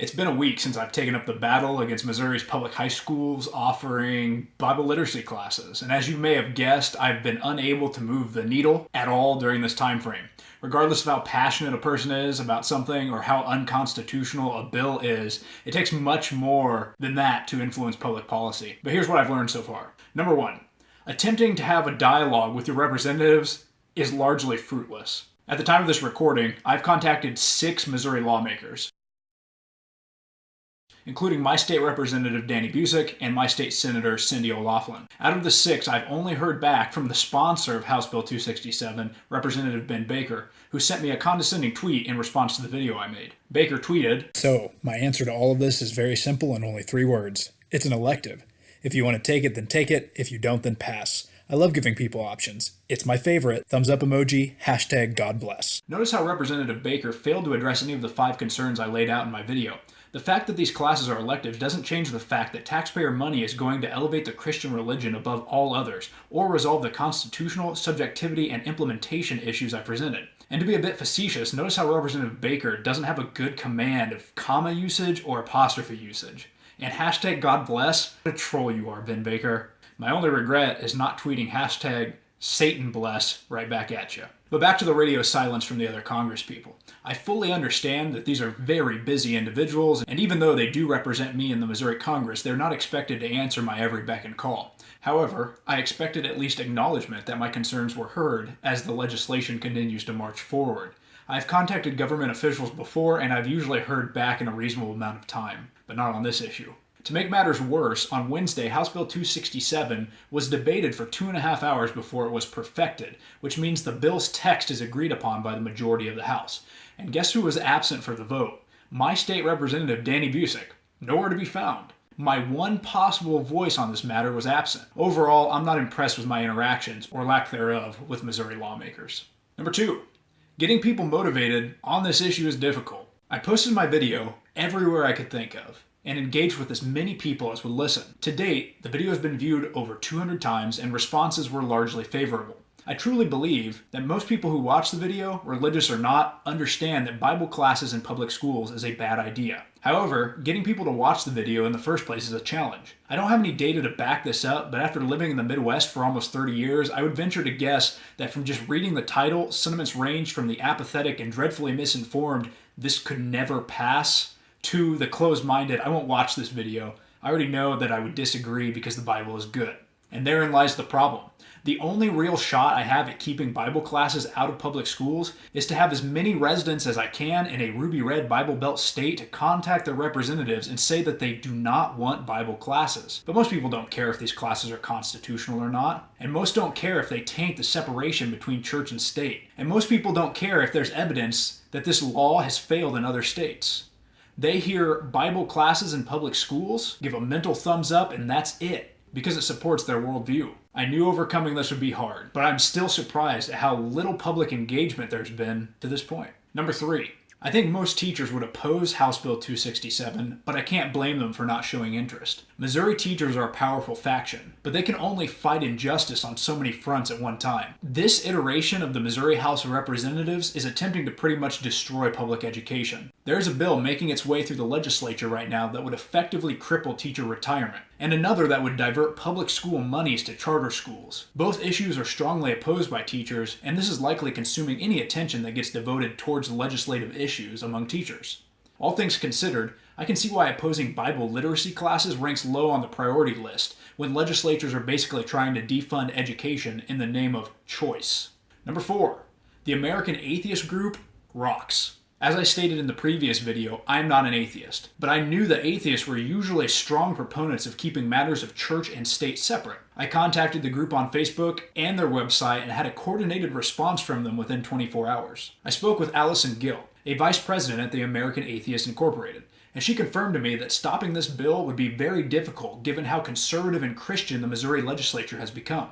It's been a week since I've taken up the battle against Missouri's public high schools offering Bible literacy classes, and as you may have guessed, I've been unable to move the needle at all during this time frame. Regardless of how passionate a person is about something or how unconstitutional a bill is, it takes much more than that to influence public policy. But here's what I've learned so far. Number one, attempting to have a dialogue with your representatives is largely fruitless. At the time of this recording, I've contacted 6 Missouri lawmakers, including my state representative Danny Busick and my state senator Cindy O'Laughlin. Out of the 6, I've only heard back from the sponsor of House Bill 267, Representative Ben Baker, who sent me a condescending tweet in response to the video I made. Baker tweeted, "So, my answer to all of this is very simple and only 3 words. It's an elective. If you want to take it, then take it. If you don't, then pass. I love giving people options. It's my favorite. Thumbs up emoji, hashtag God bless." Notice how Representative Baker failed to address any of the 5 concerns I laid out in my video. The fact that these classes are elective doesn't change the fact that taxpayer money is going to elevate the Christian religion above all others, or resolve the constitutional, subjectivity, and implementation issues I presented. And to be a bit facetious, notice how Representative Baker doesn't have a good command of comma usage or apostrophe usage. And hashtag God bless, what a troll you are, Ben Baker. My only regret is not tweeting hashtag Satan bless right back at you. But back to the radio silence from the other Congress people. I fully understand that these are very busy individuals, and even though they do represent me in the Missouri Congress, they're not expected to answer my every beck and call. However, I expected at least acknowledgement that my concerns were heard as the legislation continues to march forward. I've contacted government officials before, and I've usually heard back in a reasonable amount of time, but not on this issue. To make matters worse, on Wednesday, House Bill 267 was debated for 2.5 hours before it was perfected, which means the bill's text is agreed upon by the majority of the House. And guess who was absent for the vote? My state representative, Danny Busick. Nowhere to be found. My one possible voice on this matter was absent. Overall, I'm not impressed with my interactions, or lack thereof, with Missouri lawmakers. Number 2, getting people motivated on this issue is difficult. I posted my video everywhere I could think of, and engaged with as many people as would listen. To date, the video has been viewed over 200 times and responses were largely favorable. I truly believe that most people who watch the video, religious or not, understand that Bible classes in public schools is a bad idea. However, getting people to watch the video in the first place is a challenge. I don't have any data to back this up, but after living in the Midwest for almost 30 years, I would venture to guess that from just reading the title, sentiments range from the apathetic and dreadfully misinformed, "this could never pass," to the closed-minded, "I won't watch this video. I already know that I would disagree because the Bible is good." And therein lies the problem. The only real shot I have at keeping Bible classes out of public schools is to have as many residents as I can in a ruby red Bible Belt state to contact their representatives and say that they do not want Bible classes. But most people don't care if these classes are constitutional or not. And most don't care if they taint the separation between church and state. And most people don't care if there's evidence that this law has failed in other states. They hear Bible classes in public schools, give a mental thumbs up, and that's it, because it supports their worldview. I knew overcoming this would be hard, but I'm still surprised at how little public engagement there's been to this point. Number 3, I think most teachers would oppose House Bill 267, but I can't blame them for not showing interest. Missouri teachers are a powerful faction, but they can only fight injustice on so many fronts at one time. This iteration of the Missouri House of Representatives is attempting to pretty much destroy public education. There is a bill making its way through the legislature right now that would effectively cripple teacher retirement, and another that would divert public school monies to charter schools. Both issues are strongly opposed by teachers, and this is likely consuming any attention that gets devoted towards legislative issues among teachers. All things considered, I can see why opposing Bible literacy classes ranks low on the priority list when legislatures are basically trying to defund education in the name of choice. Number 4, the American Atheist Group rocks. As I stated in the previous video, I'm not an atheist, but I knew that atheists were usually strong proponents of keeping matters of church and state separate. I contacted the group on Facebook and their website and had a coordinated response from them within 24 hours. I spoke with Allison Gill, a vice president at the American Atheists Incorporated, and she confirmed to me that stopping this bill would be very difficult given how conservative and Christian the Missouri legislature has become.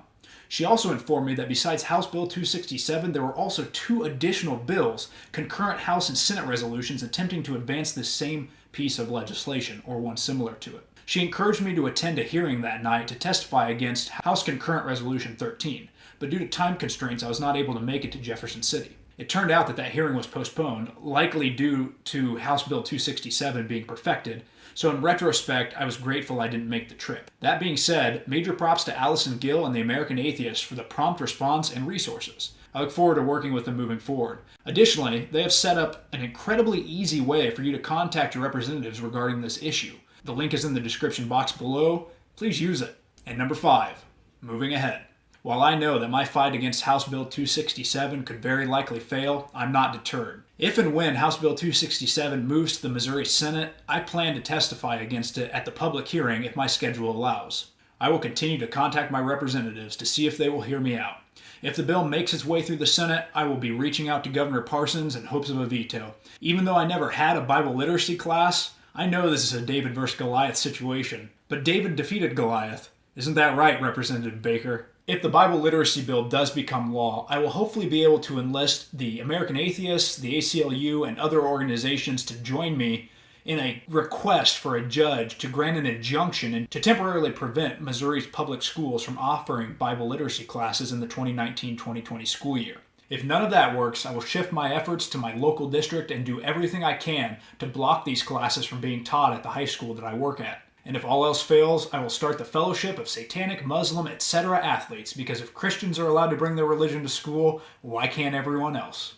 She also informed me that besides House Bill 267, there were also 2 additional bills, concurrent House and Senate resolutions attempting to advance this same piece of legislation, or one similar to it. She encouraged me to attend a hearing that night to testify against House Concurrent Resolution 13, but due to time constraints, I was not able to make it to Jefferson City. It turned out that that hearing was postponed, likely due to House Bill 267 being perfected, so in retrospect, I was grateful I didn't make the trip. That being said, major props to Allison Gill and the American Atheists for the prompt response and resources. I look forward to working with them moving forward. Additionally, they have set up an incredibly easy way for you to contact your representatives regarding this issue. The link is in the description box below. Please use it. And number 5, moving ahead. While I know that my fight against House Bill 267 could very likely fail, I'm not deterred. If and when House Bill 267 moves to the Missouri Senate, I plan to testify against it at the public hearing if my schedule allows. I will continue to contact my representatives to see if they will hear me out. If the bill makes its way through the Senate, I will be reaching out to Governor Parsons in hopes of a veto. Even though I never had a Bible literacy class, I know this is a David versus Goliath situation. But David defeated Goliath. Isn't that right, Representative Baker? If the Bible literacy bill does become law, I will hopefully be able to enlist the American Atheists, the ACLU, and other organizations to join me in a request for a judge to grant an injunction and to temporarily prevent Missouri's public schools from offering Bible literacy classes in the 2019-2020 school year. If none of that works, I will shift my efforts to my local district and do everything I can to block these classes from being taught at the high school that I work at. And if all else fails, I will start the Fellowship of Satanic, Muslim, etc. athletes, because if Christians are allowed to bring their religion to school, why can't everyone else?